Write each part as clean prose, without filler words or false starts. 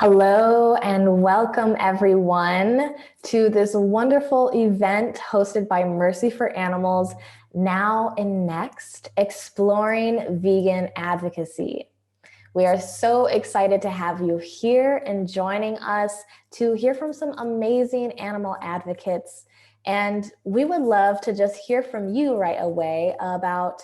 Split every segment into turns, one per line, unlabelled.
Hello and welcome everyone to this wonderful event hosted by Mercy for Animals, Now and Next, exploring vegan advocacy. We are so excited to have you here and joining us to hear from some amazing animal advocates. And we would love to just hear from you right away about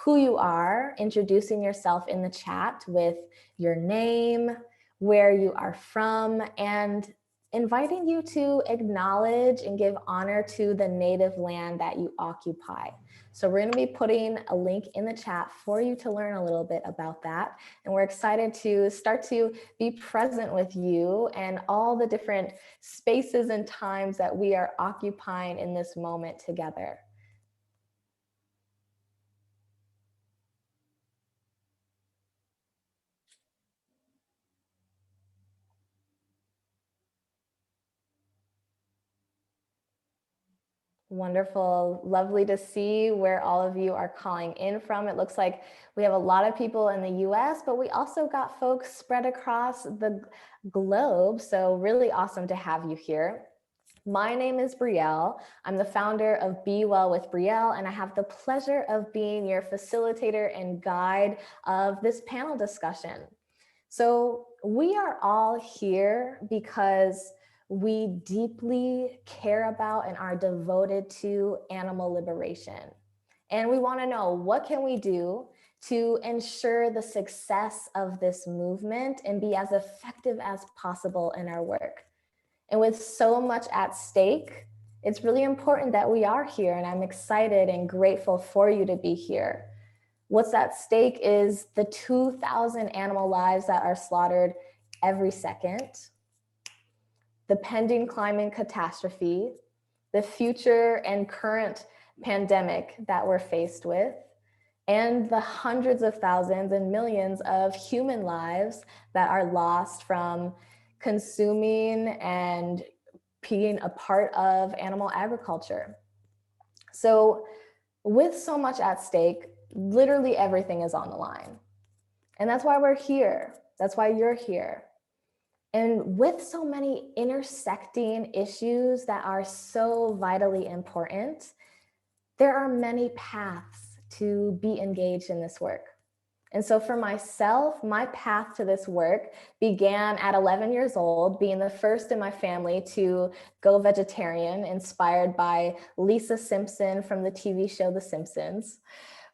who you are, introducing yourself in the chat with your name, where you are from, and inviting you to acknowledge and give honor to the native land that you occupy. So we're going to be putting a link in the chat for you to learn a little bit about that. And we're excited to start to be present with you and all the different spaces and times that we are occupying in this moment together. Wonderful. Lovely to see where all of you are calling in from. It looks like we have a lot of people in the US, but we also got folks spread across the globe. So really awesome to have you here. My name is Brialle. I'm the founder of Be Well with Brialle, and I have the pleasure of being your facilitator and guide of this panel discussion. So we are all here because we deeply care about and are devoted to animal liberation. And we want to know, what can we do to ensure the success of this movement and be as effective as possible in our work? And with so much at stake, it's really important that we are here, and I'm excited and grateful for you to be here. What's at stake is the 2,000 animal lives that are slaughtered every second, the pending climate catastrophe, the future and current pandemic that we're faced with, and the hundreds of thousands and millions of human lives that are lost from consuming and being a part of animal agriculture. So with so much at stake, literally everything is on the line. And that's why we're here. That's why you're here. And with so many intersecting issues that are so vitally important, there are many paths to be engaged in this work. And so for myself, my path to this work began at 11 years old, being the first in my family to go vegetarian, inspired by Lisa Simpson from the TV show The Simpsons.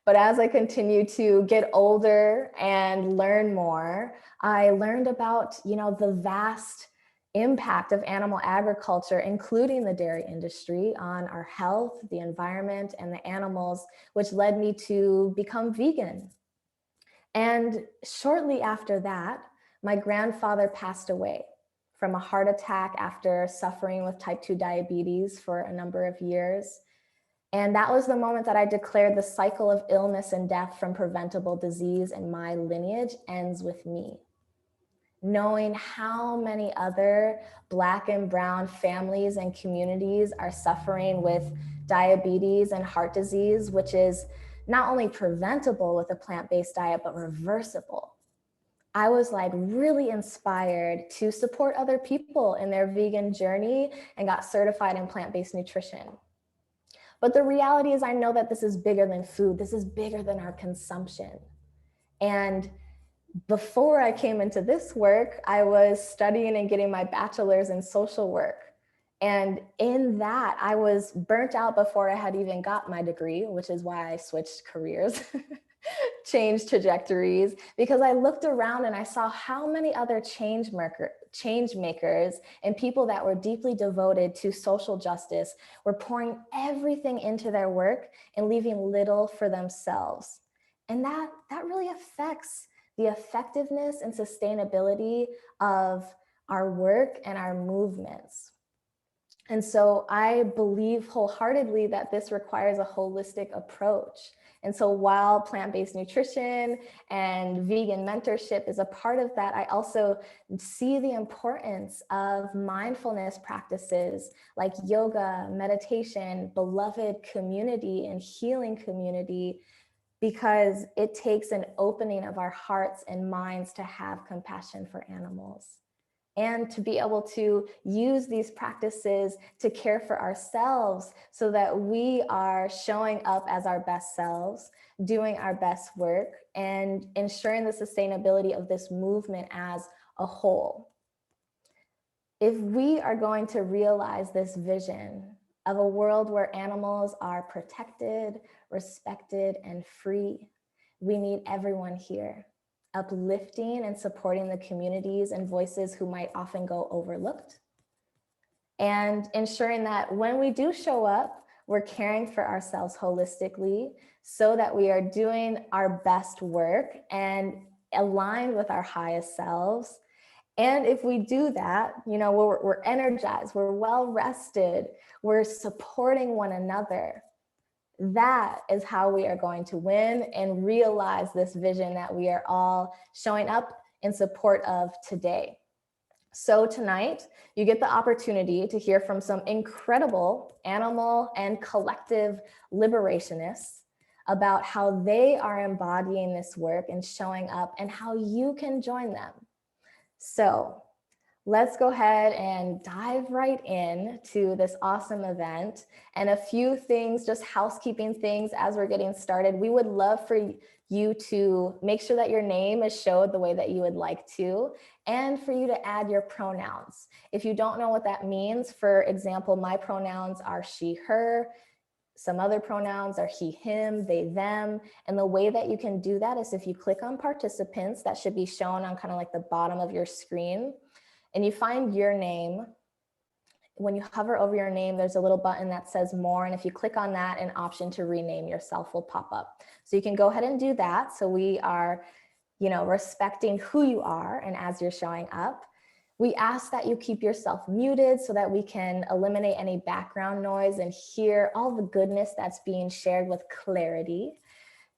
But as I continued to get older and learn more, I learned about, the vast impact of animal agriculture, including the dairy industry, on our health, the environment, and the animals, which led me to become vegan. And shortly after that, my grandfather passed away from a heart attack after suffering with type 2 diabetes for a number of years. And that was the moment that I declared the cycle of illness and death from preventable disease in my lineage ends with me. Knowing how many other Black and brown families and communities are suffering with diabetes and heart disease, which is not only preventable with a plant-based diet, but reversible. I was really inspired to support other people in their vegan journey and got certified in plant-based nutrition. But the reality is, I know that this is bigger than food. This is bigger than our consumption. And before I came into this work, I was studying and getting my bachelor's in social work. And in that, I was burnt out before I had even got my degree, which is why I switched careers, changed trajectories, because I looked around and I saw how many other change makers and people that were deeply devoted to social justice were pouring everything into their work and leaving little for themselves. And that really affects the effectiveness and sustainability of our work and our movements. And so I believe wholeheartedly that this requires a holistic approach. And so while plant-based nutrition and vegan mentorship is a part of that, I also see the importance of mindfulness practices like yoga, meditation, beloved community, and healing community, because it takes an opening of our hearts and minds to have compassion for animals. and to be able to use these practices to care for ourselves so that we are showing up as our best selves, doing our best work, and ensuring the sustainability of this movement as a whole. If we are going to realize this vision of a world where animals are protected, respected, and free, we need everyone here, uplifting and supporting the communities and voices who might often go overlooked, and ensuring that when we do show up, we're caring for ourselves holistically so that we are doing our best work and aligned with our highest selves. And if we do that, you know, we're energized, we're well rested, we're supporting one another. That is how we are going to win and realize this vision that we are all showing up in support of today. So tonight, you get the opportunity to hear from some incredible animal and collective liberationists about how they are embodying this work and showing up and how you can join them. So let's go ahead and dive right in to this awesome event. And a few things, just housekeeping things as we're getting started. We would love for you to make sure that your name is showed the way that you would like to, and for you to add your pronouns. If you don't know what that means, for example, my pronouns are she, her. Some other pronouns are he, him, they, them. And the way that you can do that is if you click on participants, that should be shown on kind of like the bottom of your screen, and you find your name. When you hover over your name, there's a little button that says more. And if you click on that, an option to rename yourself will pop up. So you can go ahead and do that. So we are, you know, respecting who you are and as you're showing up. We ask that you keep yourself muted so that we can eliminate any background noise and hear all the goodness that's being shared with clarity.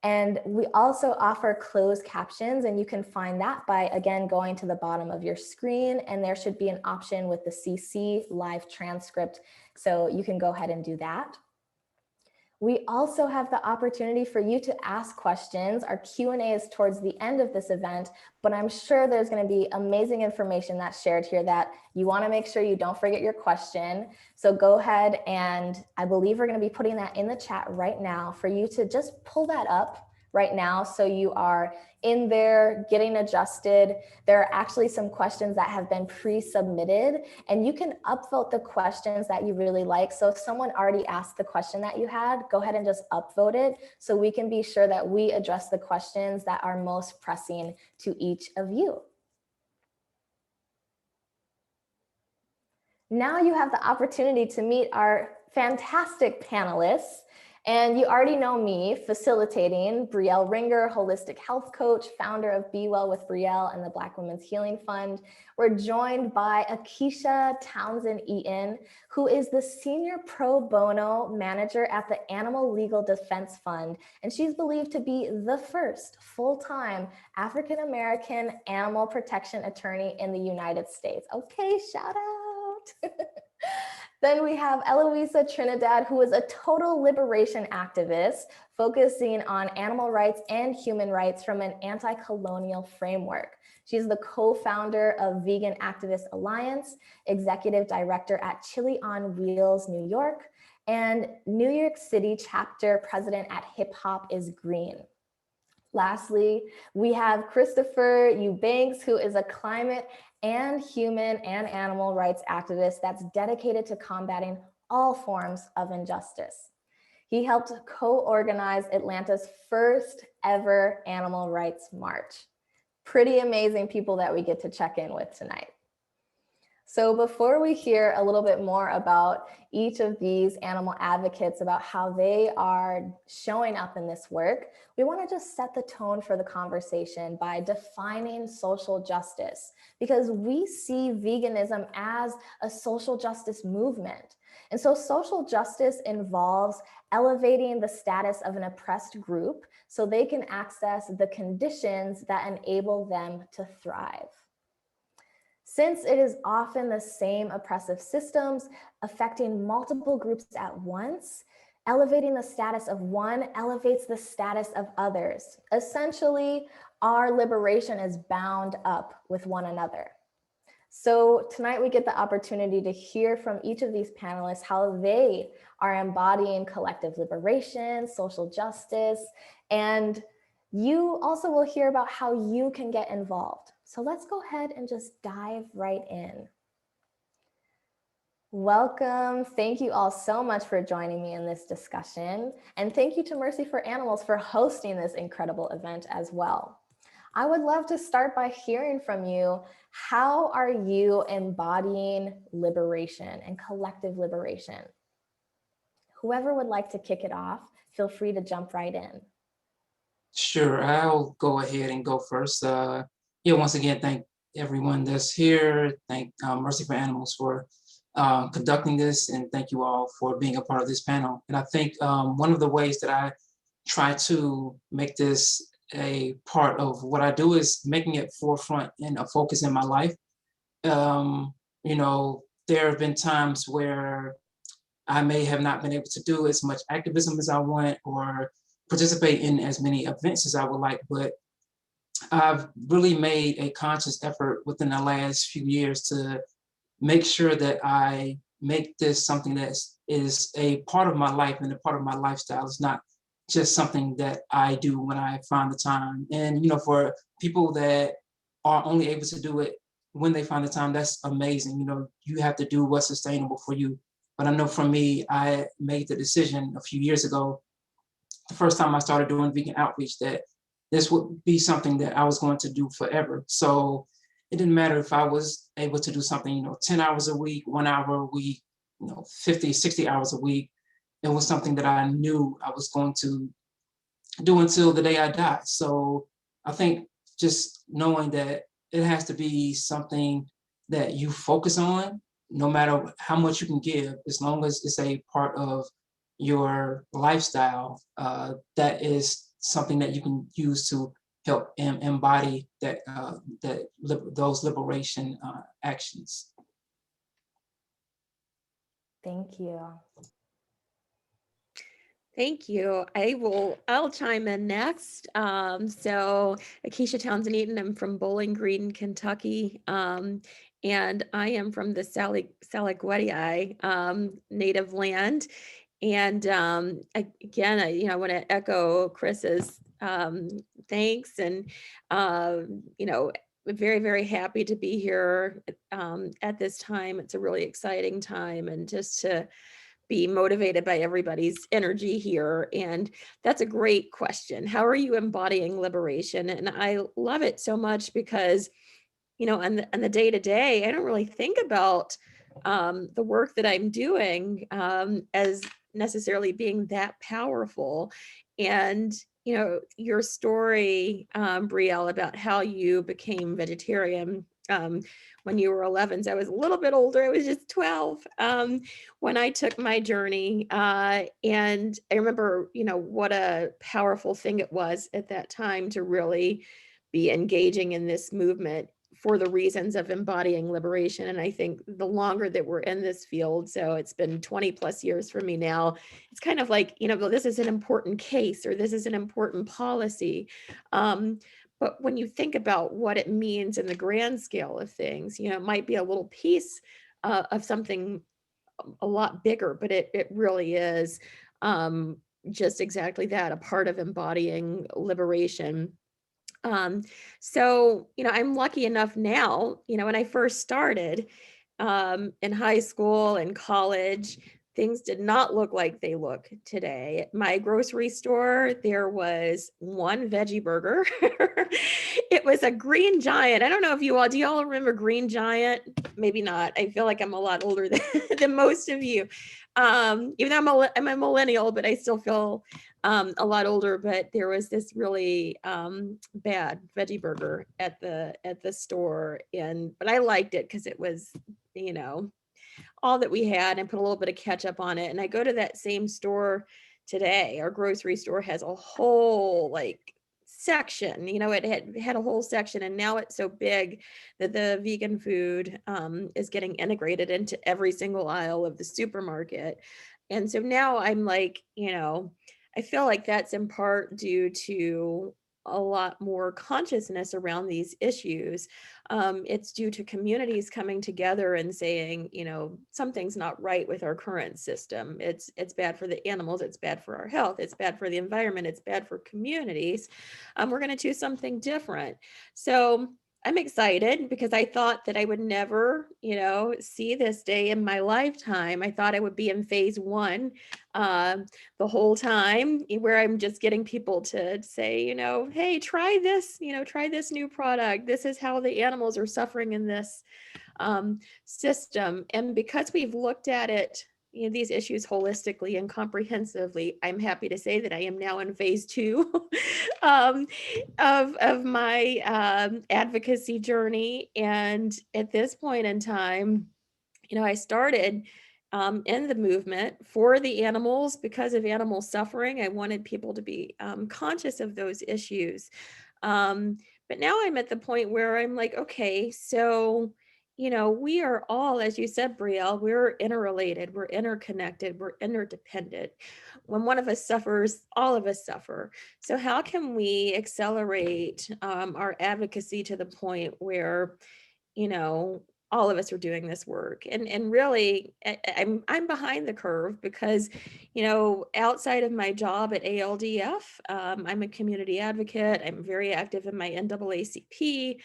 And we also offer closed captions, and you can find that by, again, going to the bottom of your screen, and there should be an option with the CC live transcript. So you can go ahead and do that. We also have the opportunity for you to ask questions. Our Q&A is towards the end of this event, but I'm sure there's going to be amazing information that's shared here that you want to make sure you don't forget your question. So go ahead, and I believe we're going to be putting that in the chat right now for you to just pull that up right now so you are in there getting adjusted. There are actually some questions that have been pre-submitted, and you can upvote the questions that you really like. So if someone already asked the question that you had, go ahead and just upvote it so we can be sure that we address the questions that are most pressing to each of you. Now you have the opportunity to meet our fantastic panelists. And you already know me, facilitating, Brialle Ringer, holistic health coach, founder of Be Well with Brialle and the Black Women's Healing Fund. We're joined by Akisha Townsend Eaton, who is the senior pro bono manager at the Animal Legal Defense Fund. And she's believed to be the first full-time African-American animal protection attorney in the United States. Okay, shout out. Then we have Eloísa Trinidad, who is a total liberation activist focusing on animal rights and human rights from an anti-colonial framework. She's the co-founder of Vegan Activist Alliance, executive director at Chili on Wheels, New York, and New York City chapter president at Hip Hop is Green. Lastly, we have Christopher Eubanks, who is a climate and human and animal rights activist that's dedicated to combating all forms of injustice. He helped co-organize Atlanta's first ever animal rights march. Pretty amazing people that we get to check in with tonight. So before we hear a little bit more about each of these animal advocates, about how they are showing up in this work, we want to just set the tone for the conversation by defining social justice, because we see veganism as a social justice movement. And so social justice involves elevating the status of an oppressed group so they can access the conditions that enable them to thrive. Since it is often the same oppressive systems affecting multiple groups at once, elevating the status of one elevates the status of others. Essentially, our liberation is bound up with one another. So tonight we get the opportunity to hear from each of these panelists how they are embodying collective liberation, social justice, and you also will hear about how you can get involved. So let's go ahead and just dive right in. Welcome. Thank you all so much for joining me in this discussion. And thank you to Mercy for Animals for hosting this incredible event as well. I would love to start by hearing from you. How are you embodying liberation and collective liberation? Whoever would like to kick it off, feel free to jump right in.
Sure, I'll go ahead and go first. Once again, thank everyone that's here. Thank Mercy for Animals for conducting this, and thank you all for being a part of this panel. And I think one of the ways that I try to make this a part of what I do is making it forefront and a focus in my life. There have been times where I may have not been able to do as much activism as I want or participate in as many events as I would like, but I've really made a conscious effort within the last few years to make sure that I make this something that is a part of my life and a part of my lifestyle. It's not just something that I do when I find the time. And for people that are only able to do it when they find the time, that's amazing. You have to do what's sustainable for you. But I know for me, I made the decision a few years ago, the first time I started doing vegan outreach, that this would be something that I was going to do forever. So it didn't matter if I was able to do something, 10 hours a week, 1 hour a week, 50, 60 hours a week. It was something that I knew I was going to do until the day I die. So I think just knowing that it has to be something that you focus on, no matter how much you can give, as long as it's a part of your lifestyle, that is something that you can use to help embody those liberation actions.
Thank you.
Thank you. I'll chime in next. So Akisha Townsend Eaton, I'm from Bowling Green, Kentucky. And I am from the Saliguetti native land. And again, I want to echo Chris's thanks and, very, very happy to be here at this time. It's a really exciting time, and just to be motivated by everybody's energy here. And that's a great question. How are you embodying liberation? And I love it so much because, on the day to day, I don't really think about the work that I'm doing as necessarily being that powerful. And, your story, Brialle, about how you became vegetarian when you were 11. So I was a little bit older. I was just 12 when I took my journey. And I remember, what a powerful thing it was at that time to really be engaging in this movement for the reasons of embodying liberation. And I think the longer that we're in this field, so it's been 20 plus years for me now, it's kind of like, this is an important case, or this is an important policy. But when you think about what it means in the grand scale of things, it might be a little piece of something a lot bigger, but it really is just exactly that, a part of embodying liberation. So, I'm lucky enough now, when I first started in high school and college, things did not look like they look today. At my grocery store, there was one veggie burger. It was a Green Giant. I don't know if do you all remember Green Giant? Maybe not. I feel like I'm a lot older than most of you. Even though I'm a millennial, but I still feel a lot older. But there was this really bad veggie burger at the store, but I liked it because it was, all that we had, and put a little bit of ketchup on it. And I go to that same store today. Our grocery store has a whole section, it had a whole section, and now it's so big that the vegan food is getting integrated into every single aisle of the supermarket. And so now I'm I feel like that's in part due to a lot more consciousness around these issues. It's due to communities coming together and saying, you know, something's not right with our current system. It's bad for the animals, it's bad for our health, it's bad for the environment, it's bad for communities. We're going to do something different. So I'm excited because I thought that I would never, you know, see this day in my lifetime. I thought I would be in phase one the whole time, where I'm just getting people to say, you know, hey, try this, you know, try this new product. This is how the animals are suffering in this system. And because we've looked at it, you know, these issues holistically and comprehensively, I'm happy to say that I am now in phase two of my advocacy journey. And at this point in time, you know, I started in the movement for the animals because of animal suffering. I wanted people to be conscious of those issues. But now I'm at the point where I'm like, okay, so, you know, we are all, as you said, Brialle, we're interrelated, we're interconnected, we're interdependent. When one of us suffers, all of us suffer. So how can we accelerate our advocacy to the point where, you know, all of us are doing this work? And really, I'm behind the curve because, you know, outside of my job at ALDF, I'm a community advocate. I'm very active in my NAACP,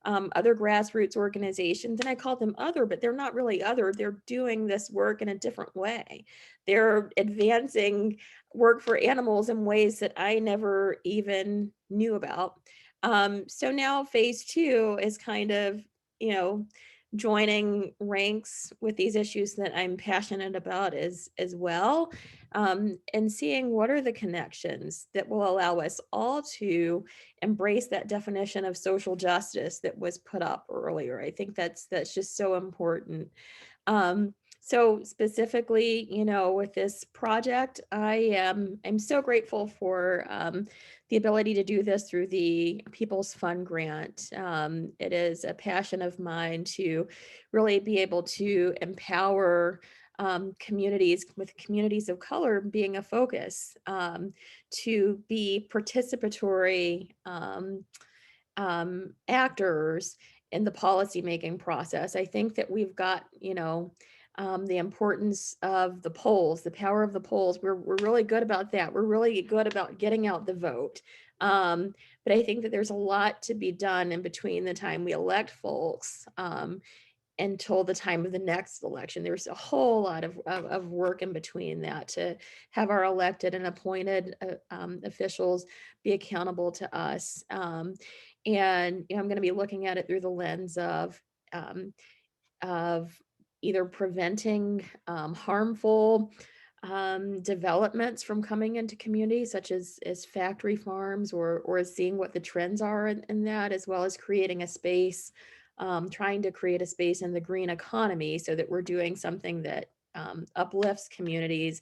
other grassroots organizations, and I call them other, but they're not really other. They're doing this work in a different way. They're advancing work for animals in ways that I never even knew about. So now phase two is kind of, you know, joining ranks with these issues that I'm passionate about as well, and seeing what are the connections that will allow us all to embrace that definition of social justice that was put up earlier. I think that's just so important. So specifically, you know, with this project, I'm so grateful for the ability to do this through the People's Fund grant. It is a passion of mine to really be able to empower communities, with communities of color being a focus, to be participatory actors in the policymaking process. I think that we've got, you know, the importance of the polls, the power of the polls. We're really good about that. We're really good about getting out the vote. But I think that there's a lot to be done in between the time we elect folks until the time of the next election. There's a whole lot of work in between that to have our elected and appointed officials be accountable to us. And you know, I'm going to be looking at it through the lens of either preventing harmful developments from coming into communities, such as factory farms, or seeing what the trends are in that, as well as creating a space, trying to create a space in the green economy so that we're doing something that uplifts communities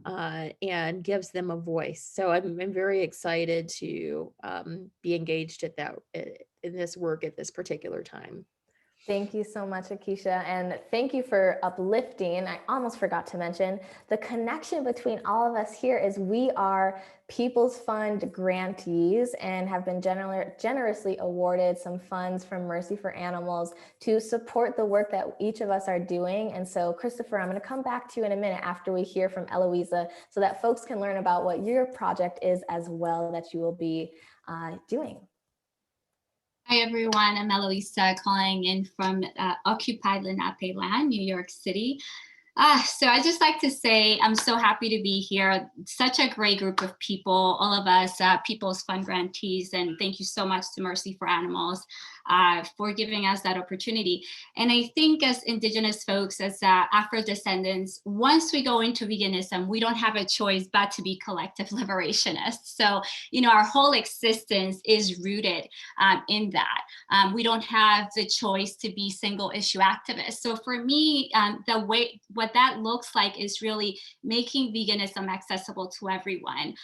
and gives them a voice. So I'm very excited to be engaged at that in this work at this particular time.
Thank you so much, Akisha, and thank you for uplifting. I almost forgot to mention the connection between all of us here is we are People's Fund grantees and have been generously awarded some funds from Mercy for Animals to support the work that each of us are doing. And so, Christopher, I'm going to come back to you in a minute after we hear from Eloísa so that folks can learn about what your project is as well that you will be doing.
Hi, everyone. I'm Eloísa calling in from occupied Lenape land, New York City. So I just like to say I'm so happy to be here. Such a great group of people, all of us People's Fund grantees, and thank you so much to Mercy for Animals for giving us that opportunity. And I think as Indigenous folks, as Afro-descendants, once we go into veganism, we don't have a choice but to be collective liberationists. So, you know, our whole existence is rooted in that. We don't have the choice to be single issue activists. So for me, what that looks like is really making veganism accessible to everyone,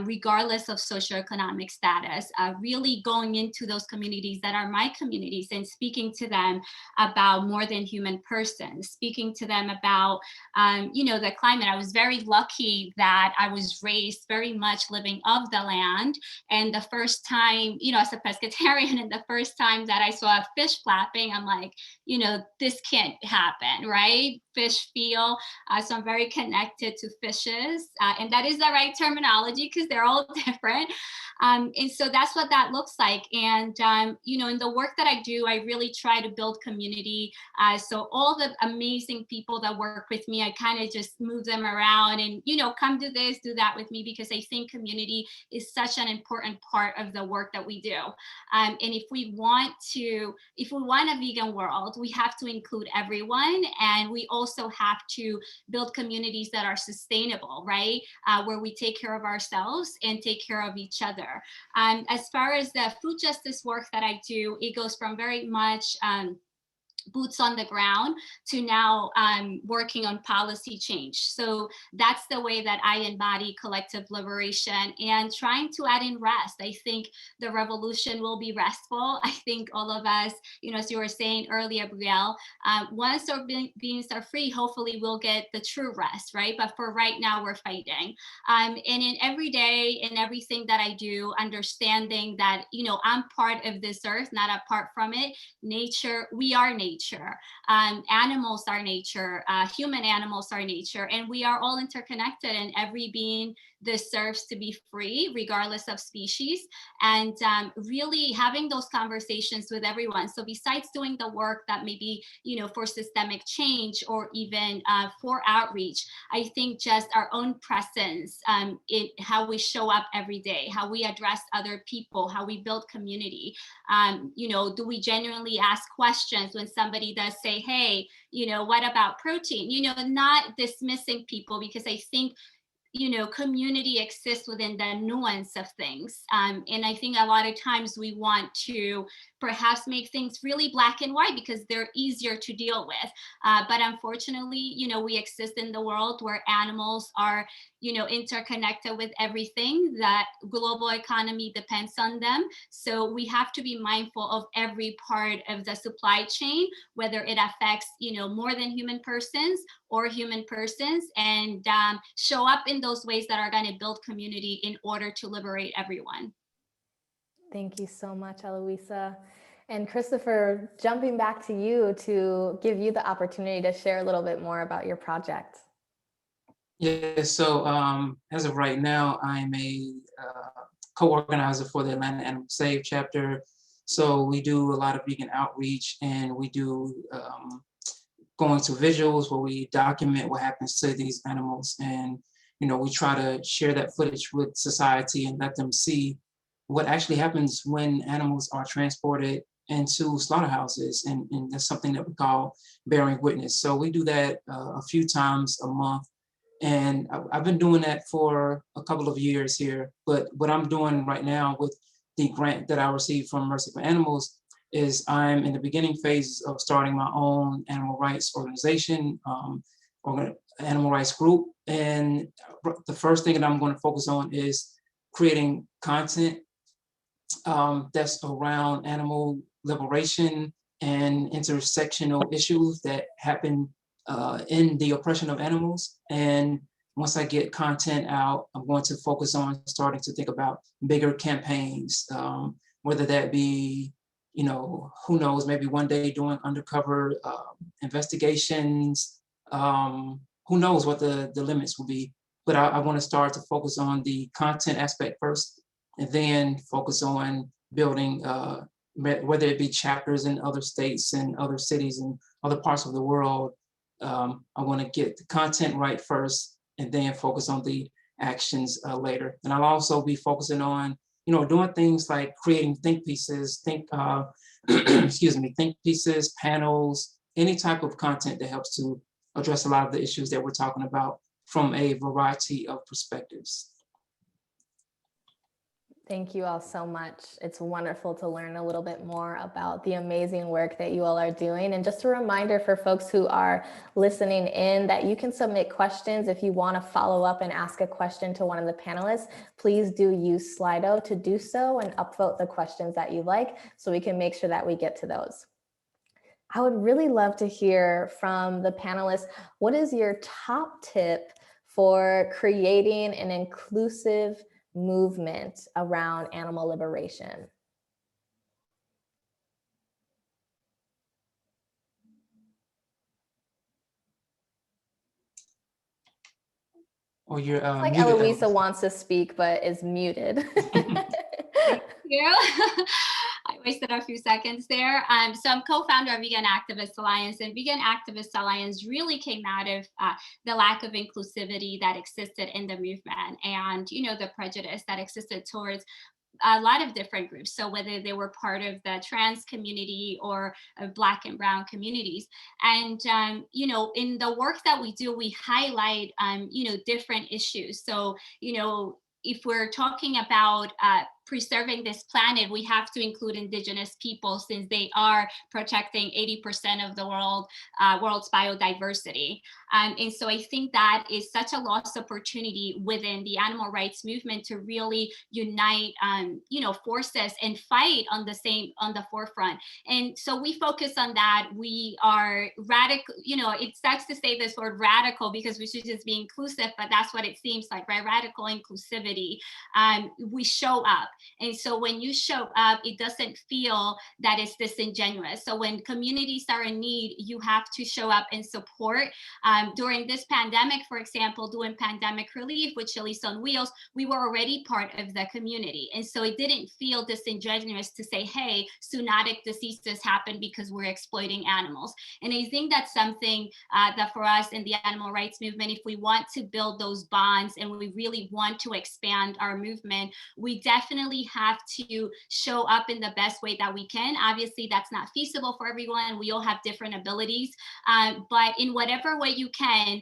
regardless of socioeconomic status, really going into those communities that are my communities and speaking to them about more than human persons, speaking to them about, the climate. I was very lucky that I was raised very much living of the land. And the first time, as a pescatarian, and the first time that I saw a fish flapping, I'm like, this can't happen, right? Fish feel. So I'm very connected to fishes. And that is the right terminology because they're all different. And so that's what that looks like. And, in the work that I do, I really try to build community. So all the amazing people that work with me, I kind of just move them around and, come do this, do that with me, because I think community is such an important part of the work that we do. And if we want a vegan world, we have to include everyone. And we also have to build communities that are sustainable, right? Where we take care of ourselves and take care of each other. As far as the food justice work that I do, it goes from very much boots on the ground to now working on policy change. So that's the way that I embody collective liberation and trying to add in rest. I think the revolution will be restful. I think all of us, as you were saying earlier, Brialle, once our beings are free, hopefully we'll get the true rest, right? But for right now, we're fighting. And in every day, in everything that I do, understanding that, I'm part of this earth, not apart from it. Nature, we are nature. Animals are nature, human animals are nature, and we are all interconnected, and every being deserves to be free regardless of species, and really having those conversations with everyone. So besides doing the work that maybe, for systemic change or even for outreach, I think just our own presence in how we show up every day, how we address other people, how we build community. Do we genuinely ask questions when somebody does say, hey, what about protein? Not dismissing people, because I think community exists within the nuance of things. And I think a lot of times we want to perhaps make things really black and white because they're easier to deal with. But unfortunately, we exist in the world where animals are, interconnected with everything. That global economy depends on them. So we have to be mindful of every part of the supply chain, whether it affects, more than human persons or human persons, and show up in those ways that are going to build community in order to liberate everyone.
Thank you so much, Eloísa. And Christopher, jumping back to you to give you the opportunity to share a little bit more about your project.
Yeah, so as of right now, I'm a co-organizer for the Atlanta Animal Save chapter. So we do a lot of vegan outreach, and we do going to visuals where we document what happens to these animals, and we try to share that footage with society and let them see what actually happens when animals are transported into slaughterhouses, and that's something that we call bearing witness. So we do that a few times a month, and I've been doing that for a couple of years here. But what I'm doing right now with the grant that I received from Mercy for Animals is I'm in the beginning phases of starting my own animal rights organization, or animal rights group. And the first thing that I'm going to focus on is creating content that's around animal liberation and intersectional issues that happen in the oppression of animals. And once I get content out, I'm going to focus on starting to think about bigger campaigns, whether that be, who knows, maybe one day doing undercover investigations. Who knows what the limits will be. But I want to start to focus on the content aspect first, and then focus on building, whether it be chapters in other states and other cities and other parts of the world. I want to get the content right first, and then focus on the actions later. And I'll also be focusing on, doing things like creating think pieces, think pieces, panels, any type of content that helps to address a lot of the issues that we're talking about from a variety of perspectives.
Thank you all so much. It's wonderful to learn a little bit more about the amazing work that you all are doing. And just a reminder for folks who are listening in that you can submit questions. If you want to follow up and ask a question to one of the panelists, please do use Slido to do so and upvote the questions that you like so we can make sure that we get to those. I would really love to hear from the panelists. What is your top tip for creating an inclusive movement around animal liberation?
Or you're
Like
muted,
Eloísa
Eloísa.
wants to speak, but is muted.
Thank you. I wasted a few seconds there. So I'm co-founder of Vegan Activist Alliance, and Vegan Activist Alliance really came out of the lack of inclusivity that existed in the movement, and the prejudice that existed towards a lot of different groups. So whether they were part of the trans community or Black and Brown communities. And, in the work that we do, we highlight, different issues. So, if we're talking about preserving this planet, we have to include Indigenous people since they are protecting 80% of the world's biodiversity. And so I think that is such a lost opportunity within the animal rights movement to really unite, forces and fight on the forefront. And so we focus on that. We are radical, it sucks to say this word radical because we should just be inclusive, but that's what it seems like, right? Radical inclusivity. We show up. And so when you show up, it doesn't feel that it's disingenuous. So when communities are in need, you have to show up and support. During this pandemic, for example, doing pandemic relief with Chili's on Wheels, we were already part of the community. And so it didn't feel disingenuous to say, hey, zoonotic diseases happen because we're exploiting animals. And I think that's something that for us in the animal rights movement, if we want to build those bonds and we really want to expand our movement, we definitely have to show up in the best way that we can. Obviously, that's not feasible for everyone. We all have different abilities, but in whatever way you can,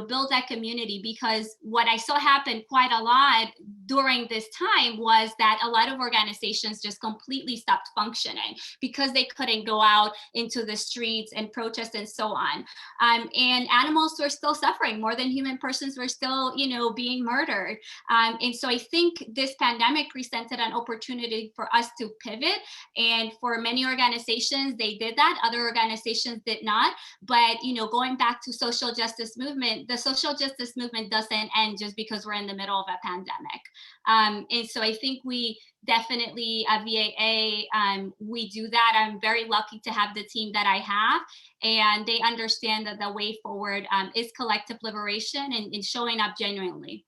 build that community, because what I saw happen quite a lot during this time was that a lot of organizations just completely stopped functioning because they couldn't go out into the streets and protest and so on. And animals were still suffering more than human persons were still, being murdered. And so I think this pandemic presented an opportunity for us to pivot. And for many organizations, they did that. Other organizations did not. But, going back to social justice movement, the social justice movement doesn't end just because we're in the middle of a pandemic. And so I think we definitely at VAA, we do that. I'm very lucky to have the team that I have, and they understand that the way forward is collective liberation and showing up genuinely.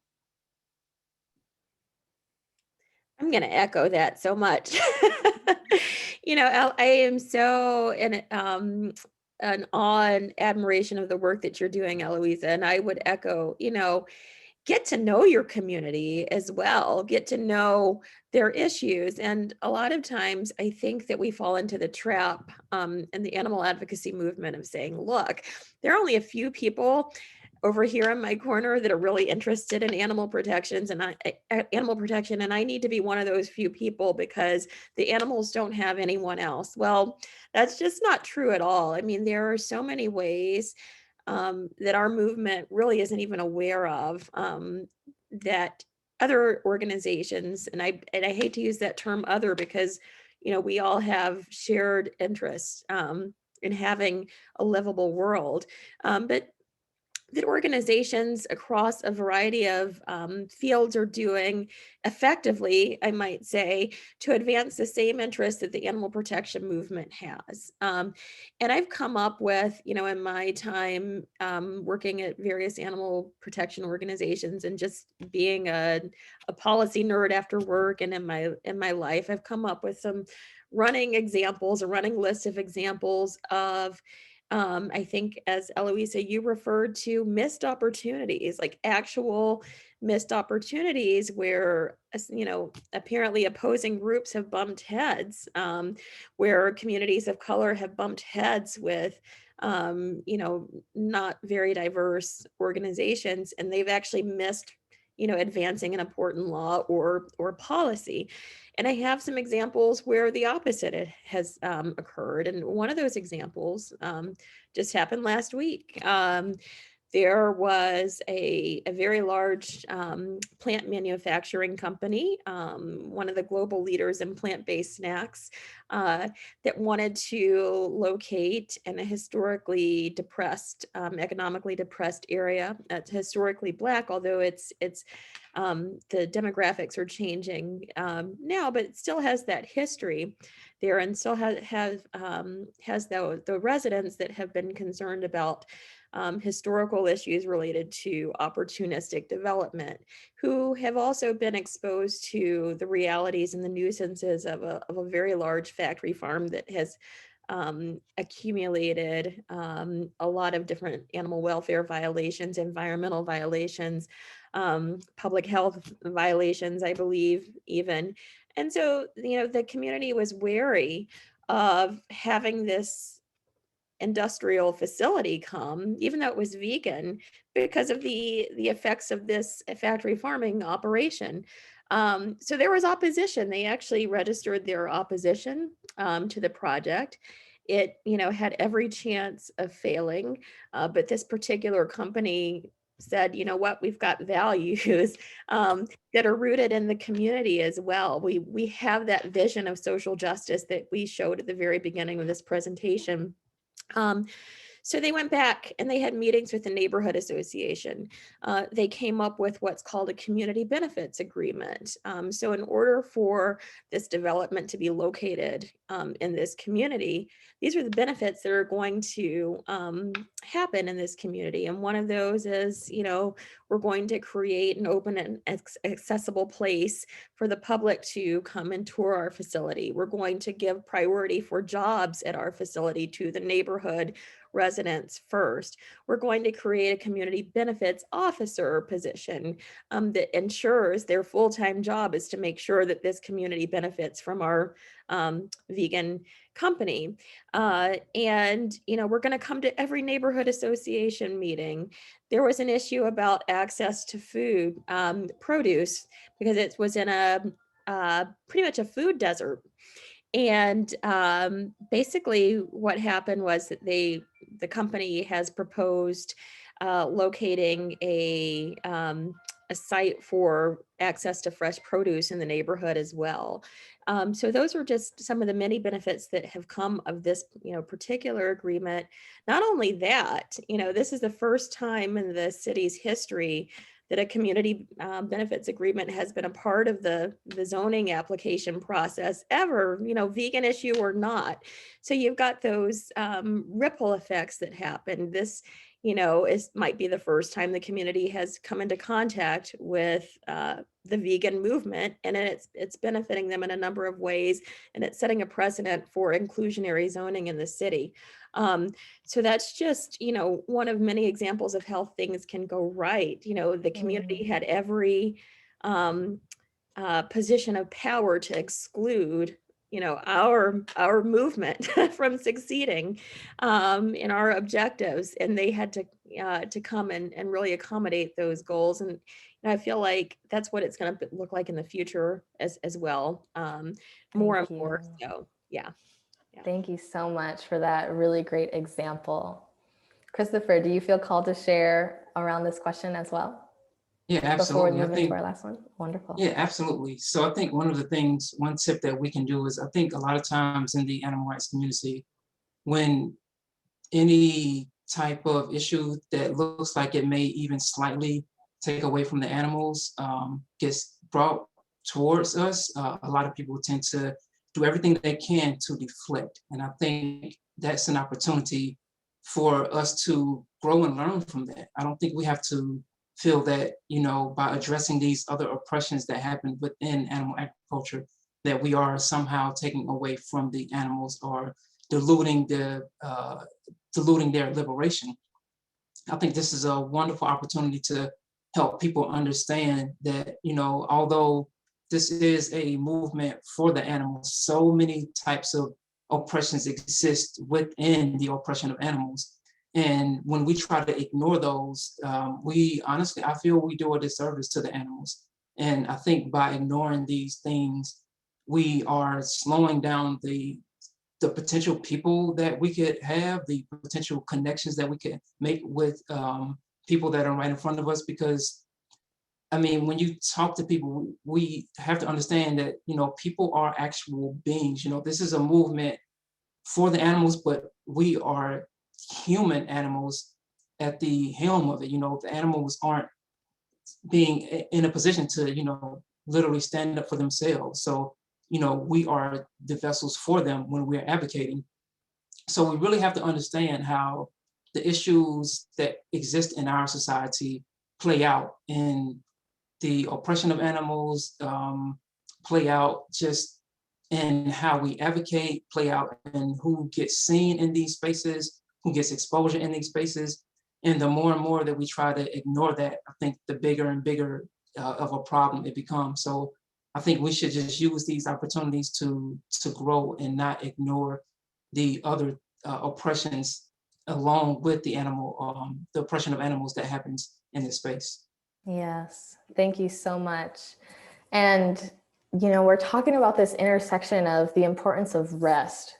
I'm going to echo that so much. I am so in awe and admiration of the work that you're doing, Eloísa. And I would echo, get to know your community as well, get to know their issues. And a lot of times I think that we fall into the trap in the animal advocacy movement of saying, look, there are only a few people over here in my corner that are really interested in animal protection, and I need to be one of those few people because the animals don't have anyone else. Well, that's just not true at all. I mean, there are so many ways that our movement really isn't even aware of, that other organizations, and I hate to use that term other because, we all have shared interests in having a livable world, but that organizations across a variety of fields are doing effectively, I might say, to advance the same interests that the animal protection movement has. And I've come up with, in my time working at various animal protection organizations and just being a policy nerd after work and in my life, I've come up with some running list of examples of I think, as Eloísa, you referred to missed opportunities, like actual missed opportunities where, apparently opposing groups have bumped heads, where communities of color have bumped heads with, not very diverse organizations, and they've actually missed advancing an important law or policy. And I have some examples where the opposite has occurred. And one of those examples just happened last week. There was a very large plant manufacturing company, one of the global leaders in plant-based snacks, that wanted to locate in a historically depressed, economically depressed area. That's historically Black, although it's the demographics are changing now, but it still has that history there, and still has the residents that have been concerned about historical issues related to opportunistic development, who have also been exposed to the realities and the nuisances of a very large factory farm that has accumulated a lot of different animal welfare violations, environmental violations, public health violations, I believe, even. And so, the community was wary of having this industrial facility come, even though it was vegan, because of the effects of this factory farming operation. So there was opposition. They actually registered their opposition to the project. It, had every chance of failing, but this particular company said, you know what, we've got values that are rooted in the community as well. We have that vision of social justice that we showed at the very beginning of this presentation. So they went back and they had meetings with the neighborhood association. They came up with what's called a community benefits agreement. So in order for this development to be located in this community, these are the benefits that are going to happen in this community. And one of those is, we're going to create an open and accessible place for the public to come and tour our facility. We're going to give priority for jobs at our facility to the neighborhood residents first. We're going to create a community benefits officer position that ensures their full-time job is to make sure that this community benefits from our vegan company. And, we're going to come to every neighborhood association meeting. There was an issue about access to food, produce, because it was in pretty much a food desert. And basically what happened was that the company has proposed locating a site for access to fresh produce in the neighborhood as well. So those are just some of the many benefits that have come of this, particular agreement. Not only that, this is the first time in the city's history that a community benefits agreement has been a part of the zoning application process ever, vegan issue or not. So you've got those ripple effects that happen. This, might be the first time the community has come into contact with the vegan movement, and it's benefiting them in a number of ways, and it's setting a precedent for inclusionary zoning in the city. So that's just, one of many examples of how things can go right. The community had every position of power to exclude, our movement from succeeding in our objectives, and they had to come and really accommodate those goals. And I feel like that's what it's going to look like in the future as well, more and more. So, yeah.
Thank you so much for that really great example. Christopher, do you feel called to share around this question as well?
Yeah, absolutely.
Before we move into our last one? Wonderful.
Yeah, absolutely. So I think one tip that we can do is, I think a lot of times in the animal rights community, when any type of issue that looks like it may even slightly take away from the animals gets brought towards us, a lot of people tend to do everything they can to deflect. And I think that's an opportunity for us to grow and learn from that. I don't think we have to feel that, by addressing these other oppressions that happen within animal agriculture, that we are somehow taking away from the animals or diluting their liberation. I think this is a wonderful opportunity to help people understand that, although this is a movement for the animals, so many types of oppressions exist within the oppression of animals. And when we try to ignore those, we honestly, I feel we do a disservice to the animals. And I think by ignoring these things, we are slowing down the potential people that we could have, the potential connections that we could make with people that are right in front of us. Because I mean, when you talk to people, we have to understand that, you know, people are actual beings. You know, this is a movement for the animals, but we are human animals at the helm of it. You know, the animals aren't being in a position to, you know, literally stand up for themselves. So, you know, we are the vessels for them when we're advocating. So we really have to understand how the issues that exist in our society play out in the oppression of animals, play out just in how we advocate, play out in who gets seen in these spaces, who gets exposure in these spaces. And the more and more that we try to ignore that, I think the bigger and bigger of a problem it becomes. So I think we should just use these opportunities to grow and not ignore the other oppressions along with the animal, the oppression of animals that happens in this space.
Yes, thank you so much. And, you know, we're talking about this intersection of the importance of rest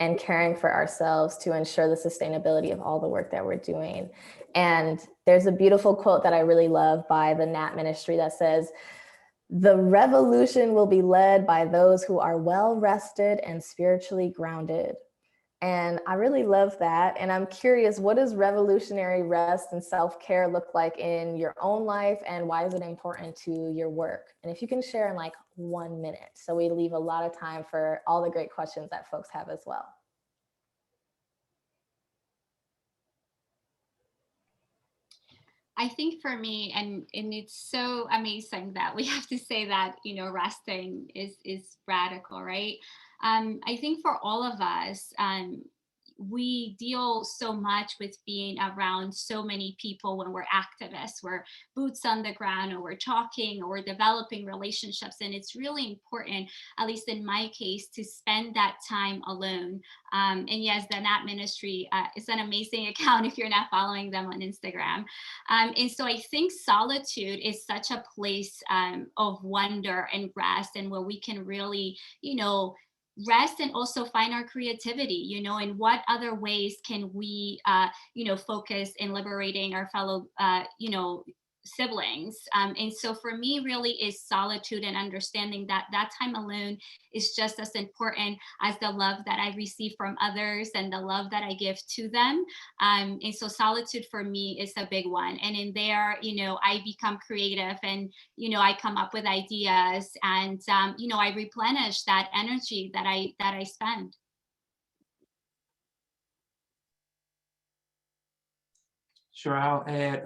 and caring for ourselves to ensure the sustainability of all the work that we're doing. And there's a beautiful quote that I really love by the Nat Ministry that says, "The revolution will be led by those who are well rested and spiritually grounded." And I really love that. And I'm curious, what does revolutionary rest and self-care look like in your own life? And why is it important to your work? And if you can share in like 1 minute, so we leave a lot of time for all the great questions that folks have as well.
I think for me, and it's so amazing that we have to say that, you know, resting is radical, right? I think for all of us, we deal so much with being around so many people when we're activists, we're boots on the ground, or we're talking, or we're developing relationships. And it's really important, at least in my case, to spend that time alone. And yes, the Nat Ministry is an amazing account if you're not following them on Instagram. And so I think solitude is such a place of wonder and rest, and where we can really, you know, rest and also find our creativity, you know, and what other ways can we, you know, focus in liberating our fellow, you know, siblings. And so for me, really is solitude, and understanding that that time alone is just as important as the love that I receive from others and the love that I give to them. And so solitude for me is a big one. And in there, you know, I become creative, and, you know, I come up with ideas, and, you know, I replenish that energy that I spend.
Sure, I'll add.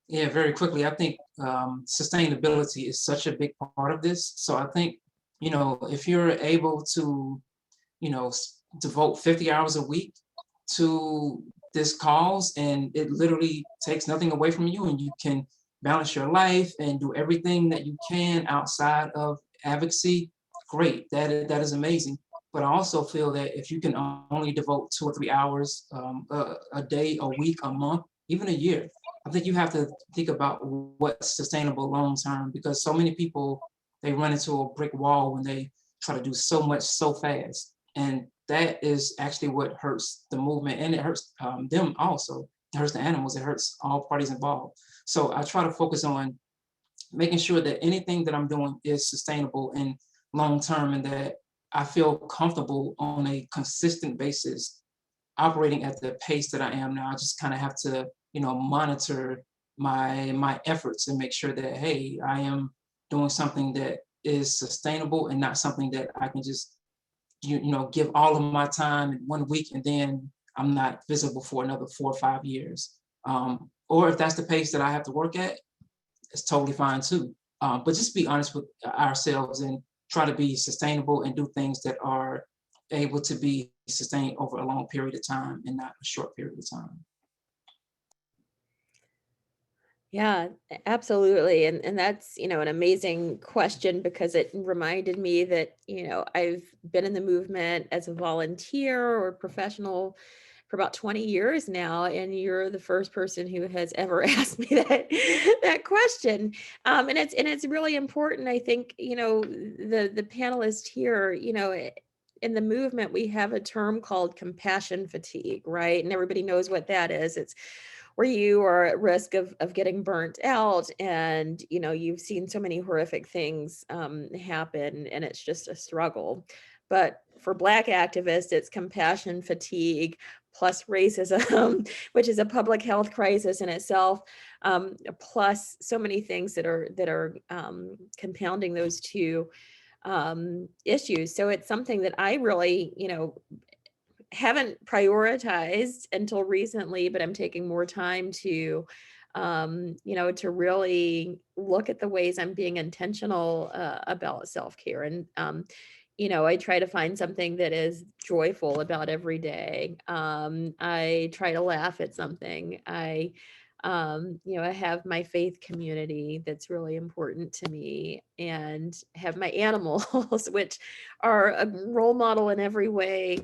Yeah, very quickly. I think sustainability is such a big part of this. So I think, you know, if you're able to, you know, devote 50 hours a week to this cause, and it literally takes nothing away from you, and you can balance your life and do everything that you can outside of advocacy, great. That is amazing. But I also feel that if you can only devote 2 or 3 hours a day, a week, a month, even a year, I think you have to think about what's sustainable long term, because so many people, they run into a brick wall when they try to do so much so fast. And that is actually what hurts the movement, and it hurts them also. It hurts the animals, it hurts all parties involved. So I try to focus on making sure that anything that I'm doing is sustainable and long term, and that I feel comfortable on a consistent basis operating at the pace that I am now. I just kind of have to, you know, monitor my efforts and make sure that, hey, I am doing something that is sustainable and not something that I can just you know, give all of my time in 1 week and then I'm not visible for another 4 or 5 years. Or if that's the pace that I have to work at, it's totally fine too. But just be honest with ourselves and try to be sustainable and do things that are able to be sustained over a long period of time and not a short period of time.
Yeah, absolutely. And that's, you know, an amazing question, because it reminded me that, you know, I've been in the movement as a volunteer or professional for about 20 years now, and you're the first person who has ever asked me that question. And it's really important. I think, the panelists here, in the movement, we have a term called compassion fatigue, right? And everybody knows what that is. It's where you are at risk of getting burnt out, and you've seen so many horrific things happen, and it's just a struggle. But for Black activists, it's compassion fatigue plus racism, which is a public health crisis in itself, plus so many things that are compounding those two issues. So it's something that I really, haven't prioritized until recently, but I'm taking more time to, to really look at the ways I'm being intentional about self-care. And, I try to find something that is joyful about every day. I try to laugh at something. I have my faith community that's really important to me, and have my animals, which are a role model in every way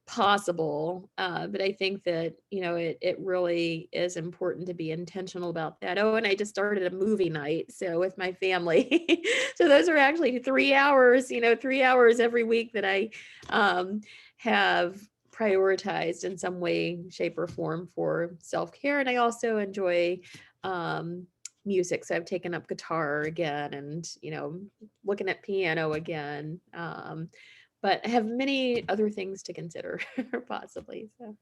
possible. But I think that, it really is important to be intentional about that. Oh, and I just started a movie night, so with my family. So those are actually 3 hours, 3 hours every week that I have prioritized in some way, shape, or form for self-care. And I also enjoy music. So I've taken up guitar again, and, looking at piano again. But I have many other things to consider possibly. So.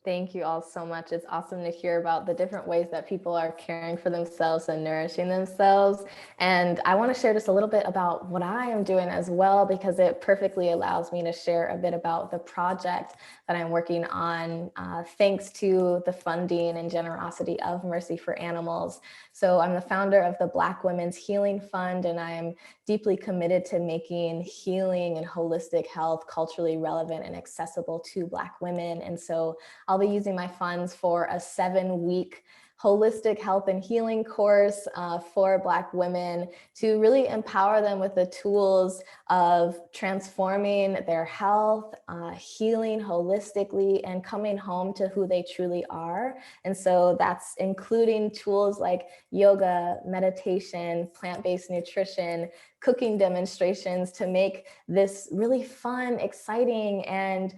Thank you all so much. It's awesome to hear about the different ways that people are caring for themselves and nourishing themselves. And I want to share just a little bit about what I am doing as well, because it perfectly allows me to share a bit about the project that I'm working on, thanks to the funding and generosity of Mercy for Animals. So I'm the founder of the Black Women's Healing Fund, and I am deeply committed to making healing and holistic health culturally relevant and accessible to Black women. And so I'll be using my funds for a 7-week holistic health and healing course for Black women to really empower them with the tools of transforming their health, healing holistically, and coming home to who they truly are. And so that's including tools like yoga, meditation, plant-based nutrition, cooking demonstrations to make this really fun, exciting, and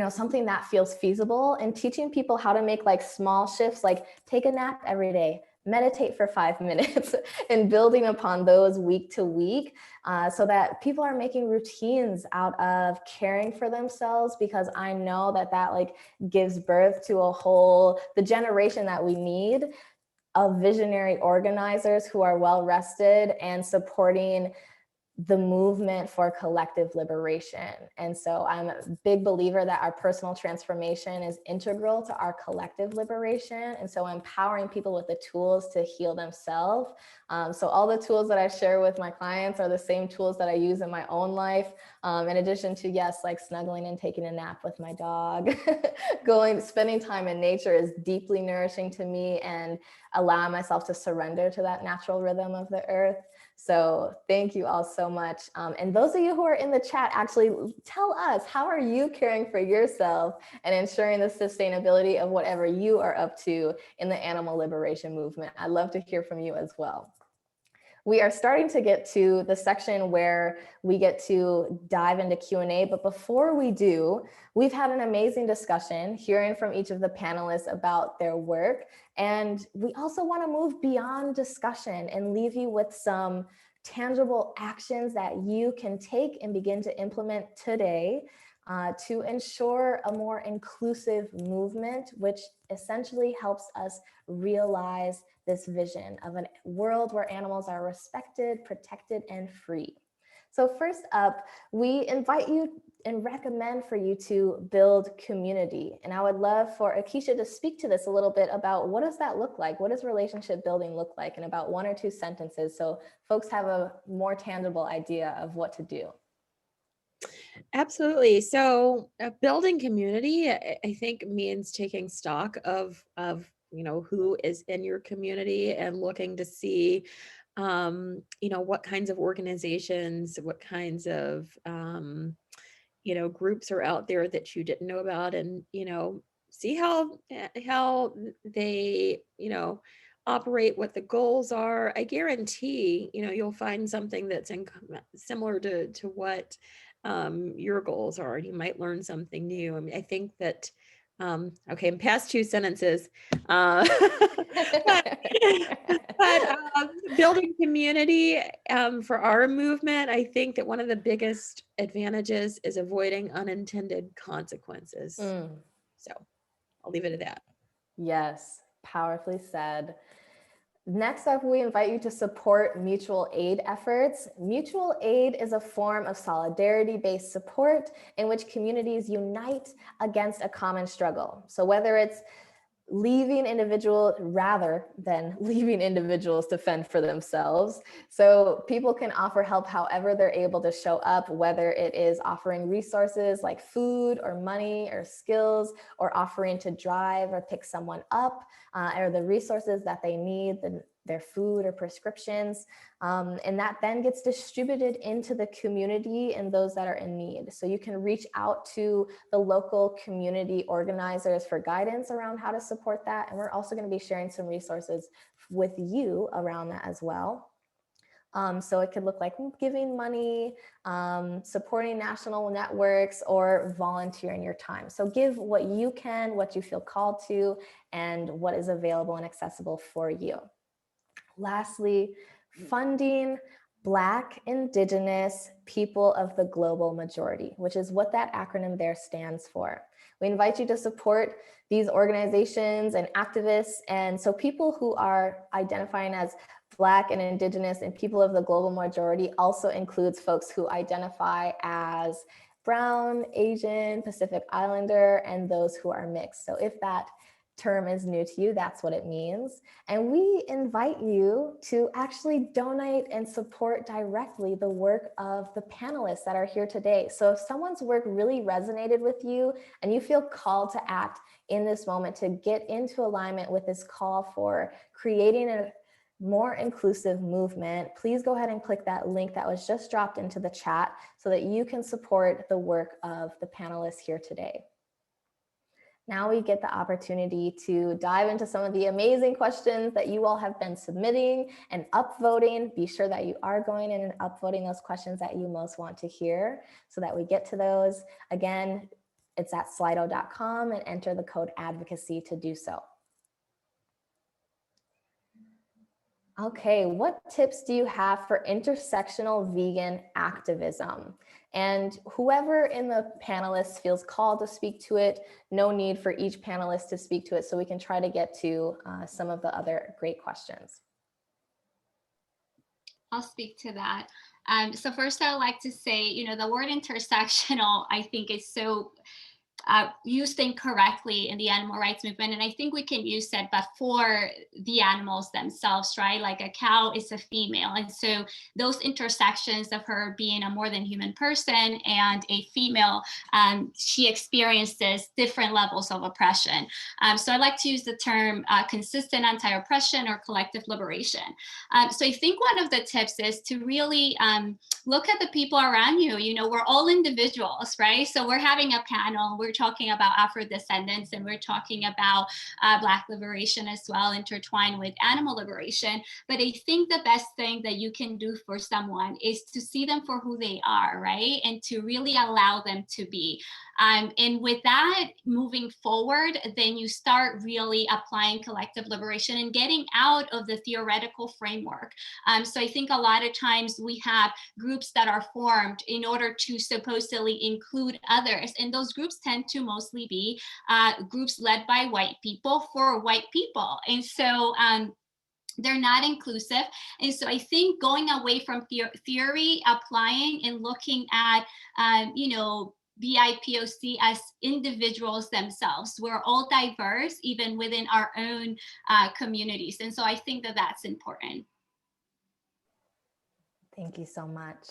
something that feels feasible, and teaching people how to make like small shifts, like take a nap every day, meditate for 5 minutes, and building upon those week to week, so that people are making routines out of caring for themselves, because I know that like gives birth to the generation that we need of visionary organizers who are well rested and supporting the movement for collective liberation. And so I'm a big believer that our personal transformation is integral to our collective liberation. And so empowering people with the tools to heal themselves. So all the tools that I share with my clients are the same tools that I use in my own life. In addition to, yes, like snuggling and taking a nap with my dog, spending time in nature is deeply nourishing to me, and allowing myself to surrender to that natural rhythm of the earth. So thank you all so much. And those of you who are in the chat, actually tell us, how are you caring for yourself and ensuring the sustainability of whatever you are up to in the animal liberation movement? I'd love to hear from you as well. We are starting to get to the section where we get to dive into Q&A, but before we do, we've had an amazing discussion hearing from each of the panelists about their work, and we also want to move beyond discussion and leave you with some tangible actions that you can take and begin to implement today to ensure a more inclusive movement, which essentially helps us realize this vision of a world where animals are respected, protected, and free. So first up, we invite you and recommend for you to build community. And I would love for Akisha to speak to this a little bit about what does that look like? What does relationship building look like in about 1 or 2 sentences, so folks have a more tangible idea of what to do?
Absolutely. So building community, I think, means taking stock of who is in your community, and looking to see what kinds of organizations, what kinds of groups are out there that you didn't know about, and, see how they, operate, what the goals are. I guarantee, you'll find something that's similar to what your goals are, and you might learn something new. I mean, I think that, okay, in past two sentences, but building community for our movement, I think that one of the biggest advantages is avoiding unintended consequences. So I'll leave it at that.
Yes, powerfully said. Next up, we invite you to support mutual aid efforts. Mutual aid is a form of solidarity-based support in which communities unite against a common struggle. So whether it's rather than leaving individuals to fend for themselves. So people can offer help however they're able to show up, whether it is offering resources like food or money or skills, or offering to drive or pick someone up, or the resources that they need, their food or prescriptions. And that then gets distributed into the community and those that are in need. So you can reach out to the local community organizers for guidance around how to support that. And we're also going to be sharing some resources with you around that as well. So it could look like giving money, supporting national networks, or volunteering your time. So give what you can, what you feel called to, and what is available and accessible for you. Lastly, funding Black, Indigenous, people of the global majority, which is what that acronym there stands for. We invite you to support these organizations and activists. And so people who are identifying as Black and Indigenous and people of the global majority also includes folks who identify as Brown, Asian, Pacific Islander, and those who are mixed. So if that term is new to you, that's what it means. And we invite you to actually donate and support directly the work of the panelists that are here today. So if someone's work really resonated with you and you feel called to act in this moment to get into alignment with this call for creating a more inclusive movement, please go ahead and click that link that was just dropped into the chat so that you can support the work of the panelists here today. Now we get the opportunity to dive into some of the amazing questions that you all have been submitting and upvoting. Be sure that you are going in and upvoting those questions that you most want to hear so that we get to those. Again, it's at slido.com and enter the code advocacy to do so. Okay, what tips do you have for intersectional vegan activism? And whoever in the panelists feels called to speak to it, no need for each panelist to speak to it, so we can try to get to some of the other great questions.
I'll speak to that. So first I would like to say, the word intersectional, I think is so used incorrectly in the animal rights movement. And I think we can use that, but for the animals themselves, right? Like a cow is a female. And so those intersections of her being a more than human person and a female, she experiences different levels of oppression. So I like to use the term consistent anti-oppression or collective liberation. So I think one of the tips is to really look at the people around you. We're all individuals, right? So we're having a panel, we're talking about Afro-descendants, and we're talking about Black liberation as well, intertwined with animal liberation. But I think the best thing that you can do for someone is to see them for who they are, right? And to really allow them to be. And with that, moving forward, then you start really applying collective liberation and getting out of the theoretical framework. So I think a lot of times we have groups that are formed in order to supposedly include others. And those groups tend to mostly be groups led by white people for white people. And so they're not inclusive. And so I think going away from theory, applying and looking at, BIPOC as individuals themselves. We're all diverse, even within our own communities. And so I think that that's important.
Thank you so much.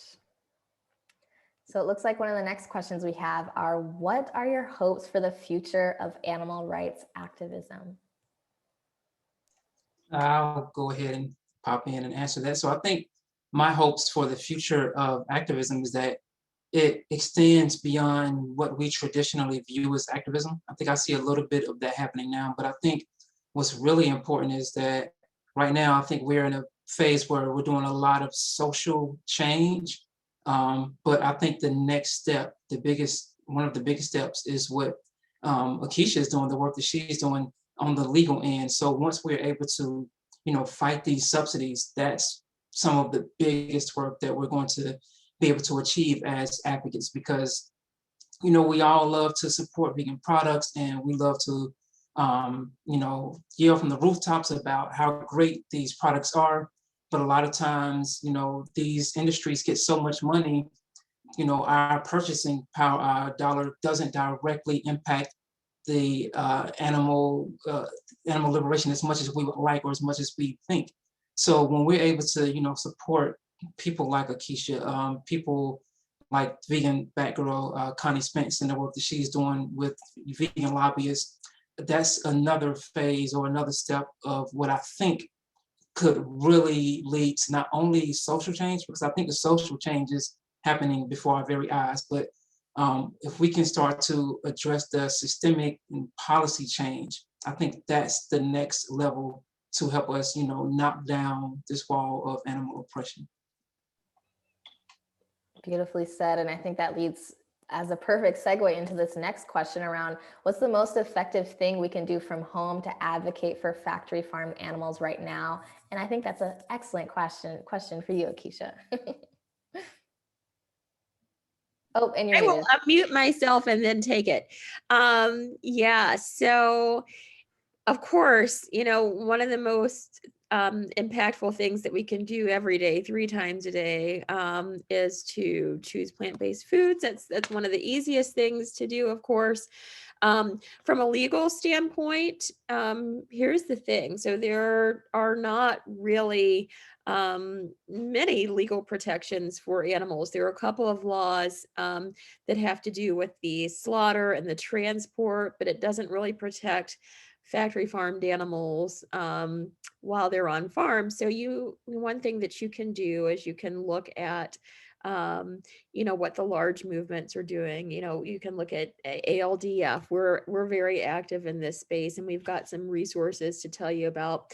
So it looks like one of the next questions we have are, what are your hopes for the future of animal rights activism?
I'll go ahead and pop in and answer that. So I think my hopes for the future of activism is that it extends beyond what we traditionally view as activism. I think I see a little bit of that happening now, but I think what's really important is that right now, I think we're in a phase where we're doing a lot of social change. But I think the next step, one of the biggest steps is what Akisha is doing, the work that she's doing on the legal end. So once we're able to, fight these subsidies, that's some of the biggest work that we're going to be able to achieve as advocates, because we all love to support vegan products, and we love to yell from the rooftops about how great these products are. But a lot of times, these industries get so much money, our purchasing power, our dollar doesn't directly impact the animal liberation as much as we would like, or as much as we think. So when we're able to, support people like Akisha, people like vegan Batgirl, Connie Spence, and the work that she's doing with vegan lobbyists, that's another phase or another step of what I think could really lead to not only social change, because I think the social change is happening before our very eyes, but if we can start to address the systemic and policy change, I think that's the next level to help us, knock down this wall of animal oppression.
Beautifully said. And I think that leads as a perfect segue into this next question around what's the most effective thing we can do from home to advocate for factory farmed animals right now? And I think that's an excellent question for you, Akisha. Oh, and you're
I will unmute myself and then take it. Yeah, so of course, one of the most impactful things that we can do every day, 3 times a day, is to choose plant-based foods. That's one of the easiest things to do, of course. From a legal standpoint, here's the thing. So there are not really many legal protections for animals. There are a couple of laws that have to do with the slaughter and the transport, but it doesn't really protect factory farmed animals while they're on farm. So one thing that you can do is you can look at what the large movements are doing. You can look at ALDF. We're very active in this space, and we've got some resources to tell you about,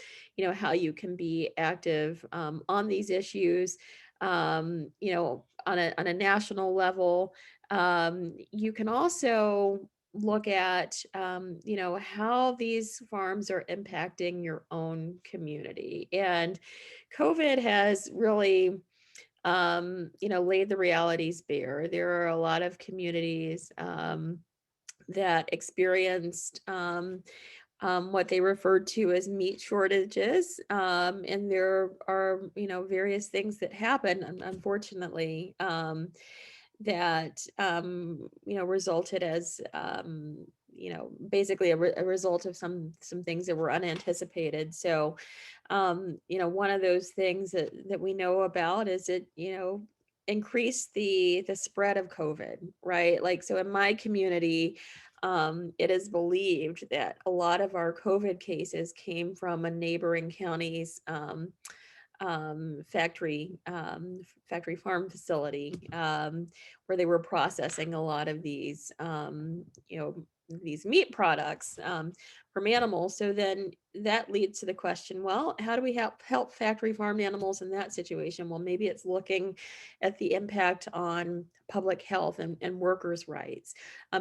how you can be active on these issues. On a national level, you can also look at, how these farms are impacting your own community. And COVID has really laid the realities bare. There are a lot of communities that experienced what they referred to as meat shortages. And there are, various things that happen, unfortunately, that, resulted as, basically a result of some things that were unanticipated. So, one of those things that we know about is it, increased the spread of COVID, right? Like, so in my community, it is believed that a lot of our COVID cases came from a neighboring county's factory farm facility, where they were processing a lot of these these meat products from animals. So then that leads to the question, well, how do we help factory farmed animals in that situation? Well, maybe it's looking at the impact on public health and workers' rights.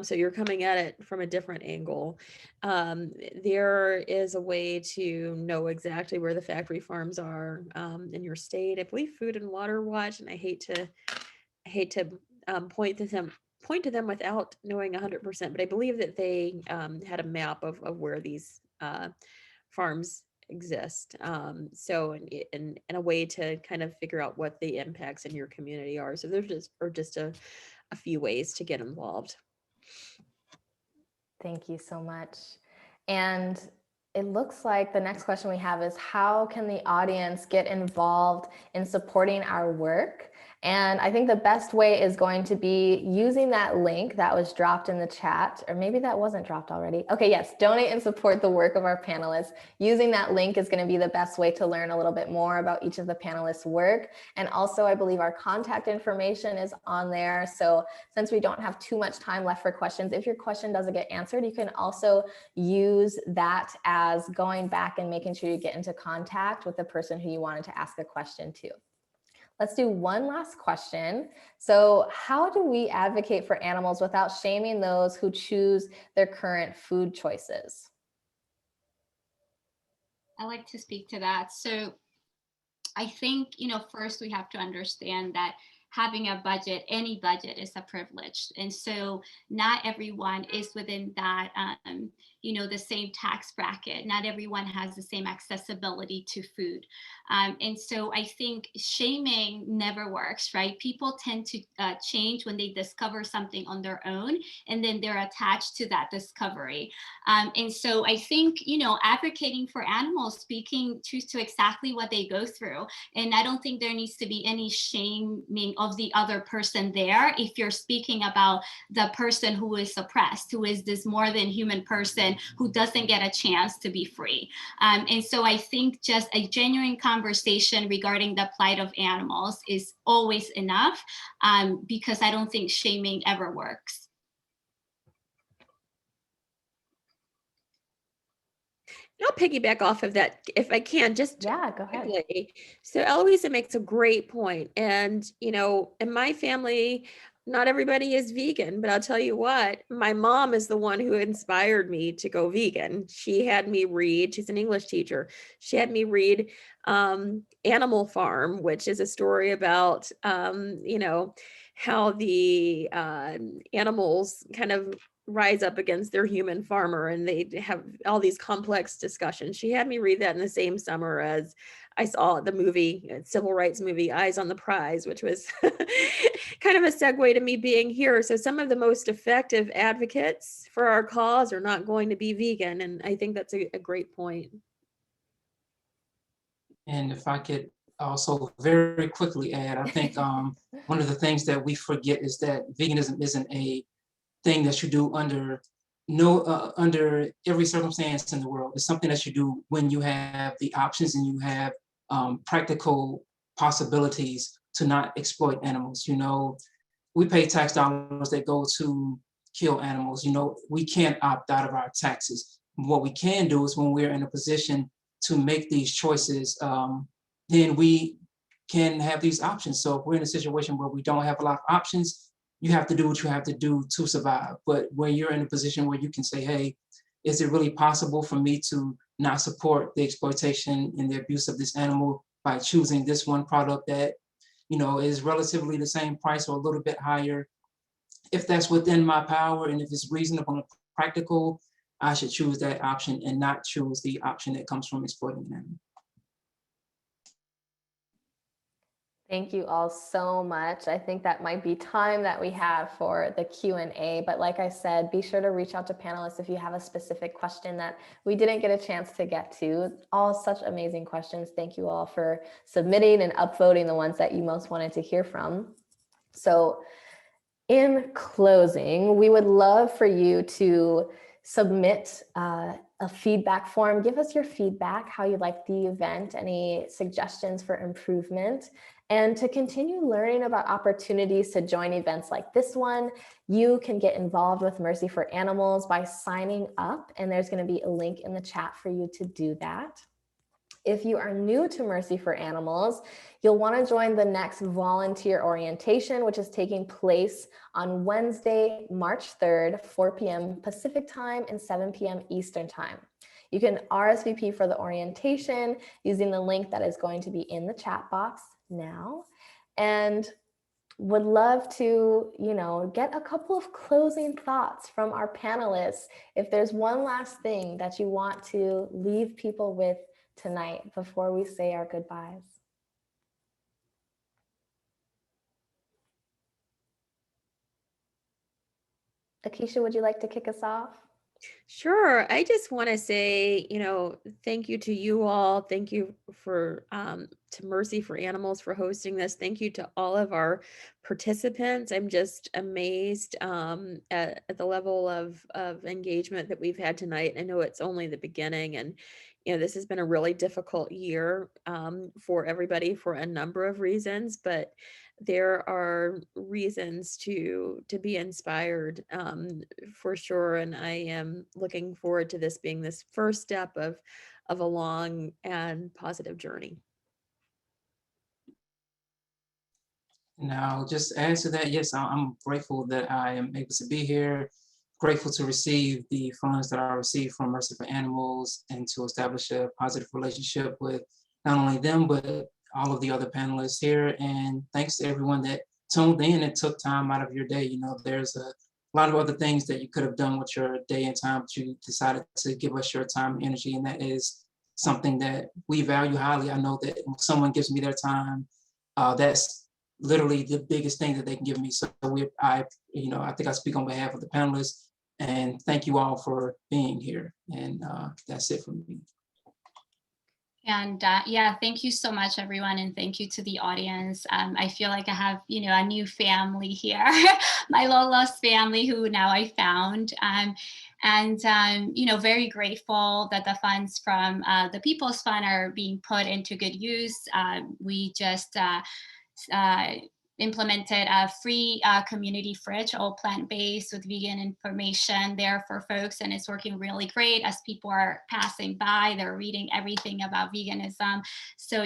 So you're coming at it from a different angle. There is a way to know exactly where the factory farms are in your state. I believe Food and Water Watch, and I hate to point to them without knowing 100%, but I believe that they had a map of where these farms exist. So in a way to kind of figure out what the impacts in your community are. So there's just a few ways to get involved.
Thank you so much. And it looks like the next question we have is, how can the audience get involved in supporting our work? And I think the best way is going to be using that link that was dropped in the chat, or maybe that wasn't dropped already. Okay, yes, donate and support the work of our panelists. Using that link is going to be the best way to learn a little bit more about each of the panelists' work. And also, I believe our contact information is on there. So since we don't have too much time left for questions, if your question doesn't get answered, you can also use that as going back and making sure you get into contact with the person who you wanted to ask a question to. Let's do one last question. So how do we advocate for animals without shaming those who choose their current food choices?
I like to speak to that. So I think, first we have to understand that having a budget, any budget, is a privilege. And so not everyone is within that, the same tax bracket. Not everyone has the same accessibility to food. And so I think shaming never works, right? People tend to change when they discover something on their own, and then they're attached to that discovery. And so I think, advocating for animals, speaking to exactly what they go through. And I don't think there needs to be any shaming of the other person there if you're speaking about the person who is oppressed, who is this more than human person who doesn't get a chance to be free. And so I think just a genuine conversation regarding the plight of animals is always enough, because I don't think shaming ever works.
I'll piggyback off of that if I can, just
Yeah, go ahead.
quickly. So Eloísa makes a great point. And, in my family, not everybody is vegan, but I'll tell you what, my mom is the one who inspired me to go vegan. She had me read, she's an English teacher. She had me read Animal Farm, which is a story about, how the animals kind of rise up against their human farmer, and they have all these complex discussions. She had me read that in the same summer as I saw the movie, civil rights movie, Eyes on the Prize, which was kind of a segue to me being here. So some of the most effective advocates for our cause are not going to be vegan. And I think that's a great point.
And if I could also very quickly add, I think one of the things that we forget is that veganism isn't a thing that you do under under every circumstance in the world. It's something that you do when you have the options and you have practical possibilities to not exploit animals. We pay tax dollars that go to kill animals. We can't opt out of our taxes. What we can do is when we're in a position to make these choices, then we can have these options. So if we're in a situation where we don't have a lot of options, you have to do what you have to do to survive. But when you're in a position where you can say, hey, is it really possible for me to not support the exploitation and the abuse of this animal by choosing this one product that, is relatively the same price or a little bit higher? If that's within my power and if it's reasonable and practical, I should choose that option and not choose the option that comes from exploiting an animal.
Thank you all so much. I think that might be time that we have for the Q&A, but like I said, be sure to reach out to panelists if you have a specific question that we didn't get a chance to get to. All such amazing questions. Thank you all for submitting and upvoting the ones that you most wanted to hear from. So in closing, we would love for you to submit a feedback form. Give us your feedback, how you liked the event, any suggestions for improvement, and to continue learning about opportunities to join events like this one. You can get involved with Mercy for Animals by signing up, and there's going to be a link in the chat for you to do that. If you are new to Mercy for Animals, you'll want to join the next volunteer orientation, which is taking place on Wednesday, March 3rd, 4 p.m. Pacific time and 7 p.m. Eastern time. You can RSVP for the orientation using the link that is going to be in the chat box now. And would love to, get a couple of closing thoughts from our panelists. If there's one last thing that you want to leave people with tonight before we say our goodbyes. Akisha, would you like to kick us off?
Sure. I just want to say, thank you to you all. Thank you to Mercy for Animals for hosting this. Thank you to all of our participants. I'm just amazed at the level of engagement that we've had tonight. I know it's only the beginning, and this has been a really difficult year for everybody for a number of reasons, but there are reasons to be inspired for sure. And I am looking forward to this being this first step of a long and positive journey.
Now, just add to that, yes, I'm grateful that I am able to be here, grateful to receive the funds that I received from Mercy for Animals and to establish a positive relationship with not only them, but all of the other panelists here. And thanks to everyone that tuned in and took time out of your day. There's a lot of other things that you could have done with your day and time, but you decided to give us your time and energy. And that is something that we value highly. I know that when someone gives me their time, that's literally the biggest thing that they can give me. So I think I speak on behalf of the panelists, and thank you all for being here. And that's it for me.
And yeah, thank you so much, everyone. And thank you to the audience. I feel like I have, a new family here, my lost family who now I found. Very grateful that the funds from the People's Fund are being put into good use. We just implemented a free community fridge, all plant-based with vegan information there for folks. And it's working really great as people are passing by, they're reading everything about veganism. So,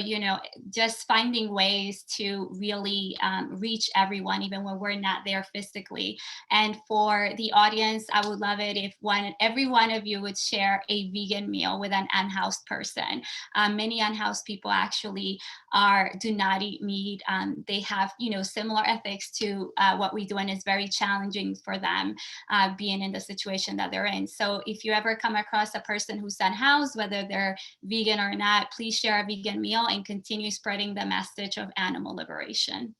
just finding ways to really reach everyone, even when we're not there physically. And for the audience, I would love it if every one of you would share a vegan meal with an unhoused person. Many unhoused people actually do not eat meat. They have, similar ethics to what we do, and it's very challenging for them being in the situation that they're in. So if you ever come across a person who's unhoused, whether they're vegan or not, please share a vegan meal and continue spreading the message of animal liberation.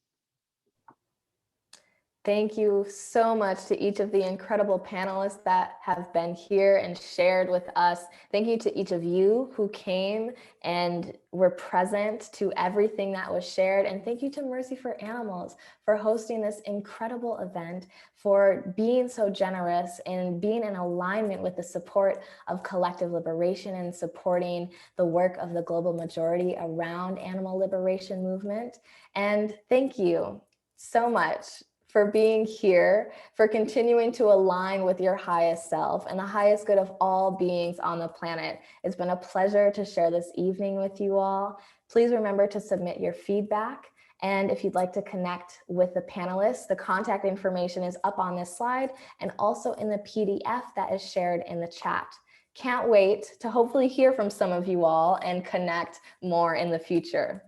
Thank you so much to each of the incredible panelists that have been here and shared with us. Thank you to each of you who came and were present to everything that was shared. And thank you to Mercy for Animals for hosting this incredible event, for being so generous and being in alignment with the support of collective liberation and supporting the work of the global majority around animal liberation movement. And thank you so much for being here, for continuing to align with your highest self and the highest good of all beings on the planet. It's been a pleasure to share this evening with you all. Please remember to submit your feedback. And if you'd like to connect with the panelists, the contact information is up on this slide and also in the PDF that is shared in the chat. Can't wait to hopefully hear from some of you all and connect more in the future.